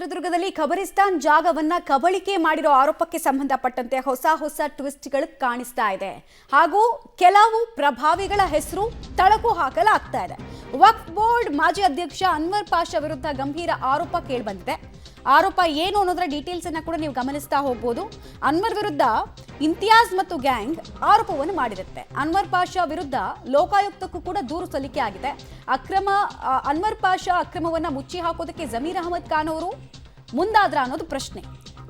ಚಿತ್ರದುರ್ಗದಲ್ಲಿ ಖಬರಿಸ್ತಾನ್ ಜಾಗವನ್ನ ಕಬಳಿಕೆ ಮಾಡಿರೋ ಆರೋಪಕ್ಕೆ ಸಂಬಂಧಪಟ್ಟಂತೆ ಹೊಸ ಟ್ವಿಸ್ಟ್ಗಳು ಕಾಣಿಸ್ತಾ ಇದೆ ಹಾಗೂ ಕೆಲವು ಪ್ರಭಾವಿಗಳ ಹೆಸರು ತಳಕು ಹಾಕಲಾಗ್ತಾ ಇದೆ. ವಕ್ಫ್ ಬೋರ್ಡ್ ಮಾಜಿ ಅಧ್ಯಕ್ಷ ಅನ್ವರ್ ಪಾಷಾ ವಿರುದ್ಧ ಗಂಭೀರ ಆರೋಪ ಕೇಳಿಬಂದಿದೆ. ಆರೋಪ ಏನು ಅನ್ನೋದರ ಡೀಟೇಲ್ಸ್ ಅನ್ನ ಕೂಡ ನೀವು ಗಮನಿಸ್ತಾ ಹೋಗಬಹುದು. ಅನ್ವರ್ ವಿರುದ್ಧ ಇಂತಿಯಾಜ್ ಮತ್ತು ಗ್ಯಾಂಗ್ ಆರೋಪವನ್ನು ಮಾಡಿರುತ್ತೆ. ಅನ್ವರ್ ಪಾಷಾ ವಿರುದ್ಧ ಲೋಕಾಯುಕ್ತಕ್ಕೂ ಕೂಡ ದೂರು ಸಲ್ಲಿಕೆ ಆಗಿದೆ. ಅನ್ವರ್ ಪಾಷಾ ಅಕ್ರಮವನ್ನ ಮುಚ್ಚಿ ಹಾಕೋದಕ್ಕೆ ಜಮೀರ್ ಅಹಮದ್ ಖಾನ್ ಅವರು ಮುಂದಾದ್ರ ಅನ್ನೋದು ಪ್ರಶ್ನೆ.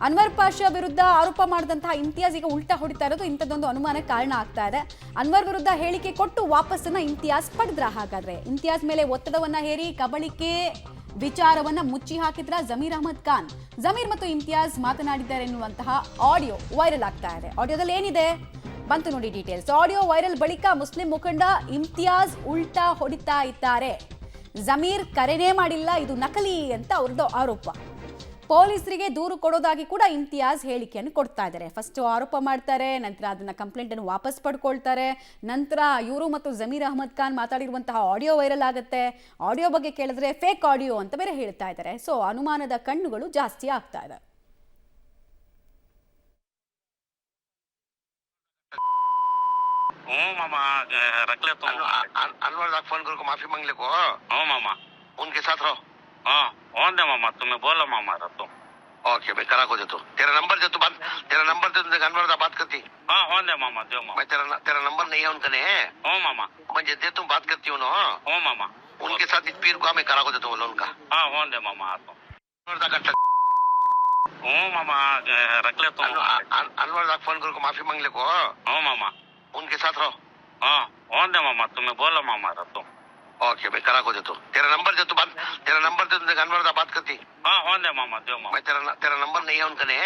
ಅನ್ವರ್ ಪಾಷಾ ವಿರುದ್ಧ ಆರೋಪ ಮಾಡಿದಂತಹ ಇಂತಿಯಾಜ್ ಈಗ ಉಲ್ಟಾ ಹೊಡಿತಾ ಇರೋದು ಇಂಥದ್ದೊಂದು ಅನುಮಾನಕ್ಕೆ ಕಾರಣ ಆಗ್ತಾ ಇದೆ. ಅನ್ವರ್ ವಿರುದ್ಧ ಹೇಳಿಕೆ ಕೊಟ್ಟು ವಾಪಸ್ಸನ್ನ ಇಂತಿಯಾಜ್ ಪಡೆದ್ರ. ಹಾಗಾದ್ರೆ ಇಂತಿಯಾಜ್ ಮೇಲೆ ಒತ್ತಡವನ್ನ ಹೇರಿ ಕಬಳಿಕೆ ವಿಚಾರವನ್ನ ಮುಚ್ಚಿ ಹಾಕಿದ್ರ ಜಮೀರ್ ಅಹಮದ್ ಖಾನ್. ಜಮೀರ್ ಮತ್ತು ಇಂತಿಯಾಜ್ ಮಾತನಾಡಿದ್ದಾರೆ ಎನ್ನುವಂತಹ ಆಡಿಯೋ ವೈರಲ್ ಆಗ್ತಾ ಇದೆ. ಆಡಿಯೋದಲ್ಲಿ ಏನಿದೆ ಬಂತು ನೋಡಿ ಡೀಟೇಲ್ಸ್. ಆಡಿಯೋ ವೈರಲ್ ಬಳಿಕ ಮುಸ್ಲಿಂ ಮುಖಂಡ ಇಂತಿಯಾಜ್ ಉಲ್ಟಾ ಹೊಡಿತಾ ಇದ್ದಾರೆ. ಜಮೀರ್ ಕರೆನೇ ಮಾಡಿಲ್ಲ, ಇದು ನಕಲಿ ಅಂತ ಅವ್ರದ್ದು ಆರೋಪ. ಪೊಲೀಸರಿಗೆ ದೂರು ಕೊಡೋದಾಗಿ ಕೂಡ ಇಂತಿಯಾಜ್ ಹೇಳಿಕೆಯನ್ನು ಕೊಡ್ತಾ ಇದ್ದಾರೆ. ಫಸ್ಟ್ ಆರೋಪ ಮಾಡ್ತಾರೆ, ನಂತರ ಅದನ್ನ ಕಂಪ್ಲೇಂಟ್ ಅನ್ನು ವಾಪಸ್ ಪಡ್ಕೊಳ್ತಾರೆ. ನಂತರ ಇವರು ಮತ್ತು ಜಮೀರ್ ಅಹಮದ್ ಖಾನ್ ಮಾತಾಡಿರುವಂತಹ ಆಡಿಯೋ ವೈರಲ್ ಆಗುತ್ತೆ. ಆಡಿಯೋ ಬಗ್ಗೆ ಕೇಳಿದ್ರೆ ಫೇಕ್ ಆಡಿಯೋ ಅಂತ ಬೇರೆ ಹೇಳ್ತಾ ಇದ್ದಾರೆ. ಸೊ ಅನುಮಾನದ ಕಣ್ಣುಗಳು ಜಾಸ್ತಿ ಆಗ್ತಾ ಇದೆ. मामा रख ले तुम। अनवर का फोन करके माफी मांग ले को। मामा उनके साथ रहो। हाँ दे मामा, तुम्हें बोला मामा रहा तुम। ओके मैं करा को दे तू। तेरा नंबर दे तू बात। तेरा नंबर दे तू, अनवर का बात करती। हाँ दे मामा, दे मामा। मैं तेरा नंबर नहीं है उनका ने। मामा मुझे दे तुम बात करती हूँ ना। मामा उनके साथ इस पीर को मैं करा को दे तू बोलो उनका। हाँ दे मामा आता मामा रख ले तुम। अनवर का फोन करके माफी मांग ले को। मामा उनके साथ रहो। हाँ दे मामा, तुम्हें बोला मामा रहा तुम। ओके मैं करा को दे तू। तेरा नंबर दे तू बात। तेरा नंबर दे तू, अनवर का बात करती। हाँ दे मामा, दे मामा। मैं तेरा नंबर नहीं है उनका ने।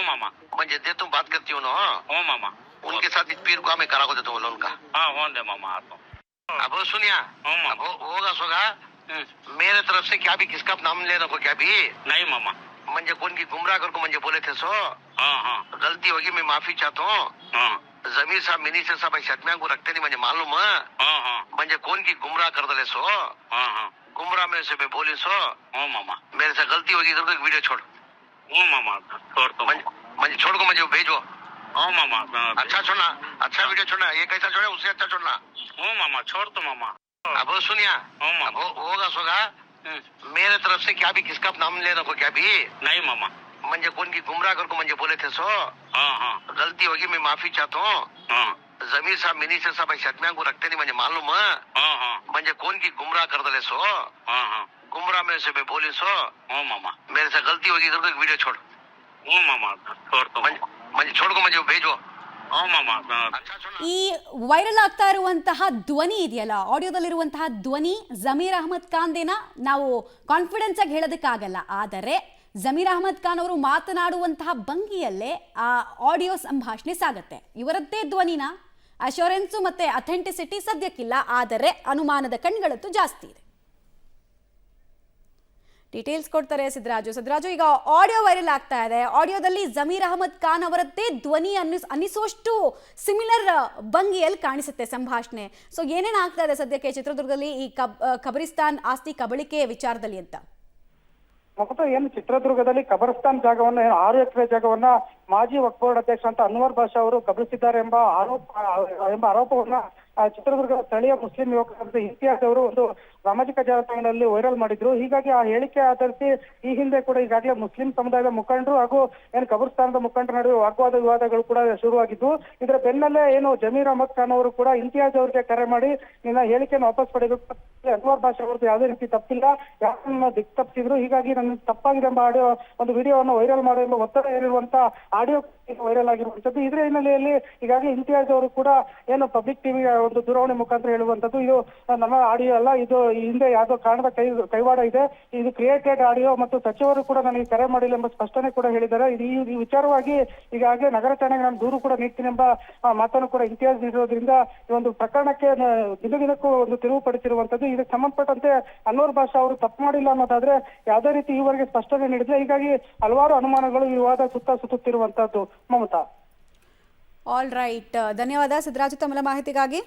मामा मुझे दे तुम बात करती हूँ ना। मामा उनके साथ इस पीर को मैं करा को दे तू बोलो उनका। हाँ दे मामा आता। अब सुनिया अब होगा सोगा मेरे तरफ से क्या भी किसका नाम ले रखो क्या भी नहीं मामा। म्हणजे कोण की गुमराह कर को मुझे बोले थे सो। हाँ गलती होगी, मैं माफी चाहता हूँ। जमीर साहब मिनिस्टर साहब शतम्या को रखते नहीं मुझे मालूम है। म्हणजे कोण की गुमराह कर दले सो। गुमराह में से मैं बोली सो। मामा मेरे से गलती होगी इधर एक वीडियो छोड़। मामा छोड़ तो मुझे छोड़ को मुझे भेजो। मामा अच्छा छोड़ना, अच्छा वीडियो छोड़ना। ये कैसा छोड़े उससे अच्छा छोड़ना। मामा छोड़ तो मामा। अब सुनिया अब होगा सोगा मेरे तरफ से क्या भी किसका नाम ले रखो क्या भी नहीं मामा। म्हणजे कोण की गुमराह कर को मुझे बोले थे सो। गलती होगी, मैं माफी चाहता हूँ। जमीर साहब मिनिस्टर साहब शतम्या को रखते नहीं मुझे मालूम है। म्हणजे कोण की गुमराह कर दले सो। गुमराह में से मैं बोली सो। मामा मेरे से गलती होगी इधर एक वीडियो छोड़। मामा छोड़ तो मुझे छोड़ को मुझे भेजो। मामा ಈ ವೈರಲ್ ಆಗ್ತಾ ಇರುವಂತಹ ಧ್ವನಿ ಇದೆಯಲ್ಲ, ಆಡಿಯೋದಲ್ಲಿರುವಂತಹ ಧ್ವನಿ ಜಮೀರ್ ಅಹಮದ್ ಖಾನ್ದೇನ ನಾವು ಕಾನ್ಫಿಡೆನ್ಸ್ ಆಗಿ ಹೇಳೋದಕ್ಕಾಗಲ್ಲ. ಆದರೆ ಜಮೀರ್ ಅಹಮದ್ ಖಾನ್ ಅವರು ಮಾತನಾಡುವಂತಹ ಭಂಗಿಯಲ್ಲೇ ಆ ಆಡಿಯೋ ಸಂಭಾಷಣೆ ಸಾಗತ್ತೆ. ಇವರದ್ದೇ ಧ್ವನಿನ ಅಶ್ಯೂರೆನ್ಸು ಮತ್ತೆ ಅಥೆಂಟಿಸಿಟಿ ಸದ್ಯಕ್ಕಿಲ್ಲ, ಆದರೆ ಅನುಮಾನದ ಕಣ್ಗಳಂತೂ ಜಾಸ್ತಿ ಇದೆ. ಡೀಟೇಲ್ಸ್ ಕೊಡ್ತಾರೆ ಸಿದ್ದರಾಜು. ಈಗ ಆಡಿಯೋ ವೈರಲ್ ಆಗ್ತಾ ಇದೆ. ಆಡಿಯೋದಲ್ಲಿ ಜಮೀರ್ ಅಹಮದ್ ಖಾನ್ ಅವರದ್ದೇ ಧ್ವನಿ ಅನ್ನಿಸೋಷ್ಟು ಸಿಮಿಲರ್ ಭಂಗಿಯಲ್ಲಿ ಕಾಣಿಸುತ್ತೆ ಸಂಭಾಷಣೆ. ಸೊ ಏನೇನು ಆಗ್ತಾ ಇದೆ ಸದ್ಯಕ್ಕೆ ಚಿತ್ರದುರ್ಗದಲ್ಲಿ ಈ ಖಬರಿಸ್ತಾನ್ ಆಸ್ತಿ ಕಬಳಿಕೆ ವಿಚಾರದಲ್ಲಿ ಅಂತ? ಮಮತಾ, ಏನು ಚಿತ್ರದುರ್ಗದಲ್ಲಿ ಖಬರಿಸ್ತಾನ್ ಜಾಗವನ್ನ 6 ಎಕರೆ ಜಾಗವನ್ನ ಮಾಜಿ ವಕ್ಫ್ ಬೋರ್ಡ್ ಅಧ್ಯಕ್ಷ ಅಂತ ಅನ್ವರ್ ಪಾಷಾ ಅವರು ಕಬಳಿಸಿದ್ದಾರೆ ಎಂಬ ಆರೋಪವನ್ನ ಚಿತ್ರದುರ್ಗದ ಸ್ಥಳೀಯ ಮುಸ್ಲಿಂ ಯುವಕರಾದ ಇಂತಿಯಾಜ್ ಅವರು ಒಂದು ಸಾಮಾಜಿಕ ಜಾಲತಾಣಗಳಲ್ಲಿ ವೈರಲ್ ಮಾಡಿದ್ರು. ಹೀಗಾಗಿ ಆ ಹೇಳಿಕೆ ಆಧರಿಸಿ ಈ ಹಿಂದೆ ಕೂಡ ಈಗಾಗಲೇ ಮುಸ್ಲಿಂ ಸಮುದಾಯದ ಮುಖಂಡರು ಹಾಗೂ ಏನು ಖಬರಿಸ್ತಾನದ ಮುಖಂಡರ ನಡುವೆ ವಾಗ್ವಾದ ವಿವಾದಗಳು ಕೂಡ ಶುರುವಾಗಿದ್ದು, ಇದರ ಬೆನ್ನಲ್ಲೇ ಏನು ಜಮೀರ್ ಅಹಮದ್ ಖಾನ್ ಅವರು ಕೂಡ ಇಂತಿಯಾಜ್ ಅವರಿಗೆ ಕರೆ ಮಾಡಿ ನಿನ್ನ ಹೇಳಿಕೆಯನ್ನು ವಾಪಸ್ ಪಡೆಯಬೇಕು, ಅನ್ವರ್ ಪಾಷಾ ಅವ್ರದ್ದು ಯಾವುದೇ ರೀತಿ ತಪ್ಪಿಲ್ಲ, ಯಾರನ್ನ ದಿಕ್ ತಪ್ಪಿಸಿದ್ರು, ಹೀಗಾಗಿ ನನ್ನ ತಪ್ಪಾಗಿದೆ ಎಂಬ ಆಡಿಯೋ ಒಂದು ವಿಡಿಯೋವನ್ನು ವೈರಲ್ ಮಾಡುವ ಎಂಬ ಒತ್ತಡ ಹೇರಿರುವಂತ ಆಡಿಯೋ ವೈರಲ್ ಆಗಿರುವಂತದ್ದು. ಇದರ ಹಿನ್ನೆಲೆಯಲ್ಲಿ ಈಗಾಗಲೇ ಇಂತಿಯಾಜ್ ಅವರು ಕೂಡ ಏನು ಪಬ್ಲಿಕ್ ಟಿವಿ ಒಂದು ದೂರವಾಣಿ ಮುಖಾಂತರ ಹೇಳುವಂತದ್ದು, ಇದು ನನ್ನ ಆಡಿಯೋ ಅಲ್ಲ, ಇದು ಹಿಂದೆ ಯಾವುದೋ ಕಾರಣದ ಕೈವಾಡ ಇದೆ, ಇದು ಕ್ರಿಯೇಟೆಡ್ ಆಡಿಯೋ ಮತ್ತು ಸಚಿವರು ಕೂಡ ನನಗೆ ಕರೆ ಮಾಡಿಲ್ಲ ಎಂಬ ಸ್ಪಷ್ಟನೆ ಕೂಡ ಹೇಳಿದ್ದಾರೆ. ಈ ವಿಚಾರವಾಗಿ ಈಗಾಗಲೇ ನಗರ ಠಾಣೆಗೆ ನಾನು ದೂರು ಕೂಡ ನೀಡ್ತೀನಿ ಎಂಬ ಮಾತನ್ನು ಕೂಡ ಇಂತಿಯಾಜ್ ನೀಡಿರೋದ್ರಿಂದ ಈ ಒಂದು ಪ್ರಕರಣಕ್ಕೆ ದಿನಕ್ಕೂ ಒಂದು ತಿರುವು ಪಡಿಸಿರುವಂತದ್ದು. ಇದಕ್ಕೆ ಸಂಬಂಧಪಟ್ಟಂತೆ ಅನ್ವರ್ ಪಾಷಾ ಅವರು ತಪ್ಪು ಮಾಡಿಲ್ಲ ಅನ್ನೋದಾದ್ರೆ ಯಾವುದೇ ರೀತಿ ಈವರೆಗೆ ಸ್ಪಷ್ಟನೆ ನೀಡಿದ್ರೆ, ಹೀಗಾಗಿ ಹಲವಾರು ಅನುಮಾನಗಳು ಈ ವಿವಾದ ಸುತ್ತುತ್ತಿರುವಂತದ್ದು. ಮಮತಾ, ಆಲ್ ರೈಟ್, ಧನ್ಯವಾದ ಸಿದ್ದರಾಜು ತಮ್ಮ ಮಾಹಿತಿಗಾಗಿ.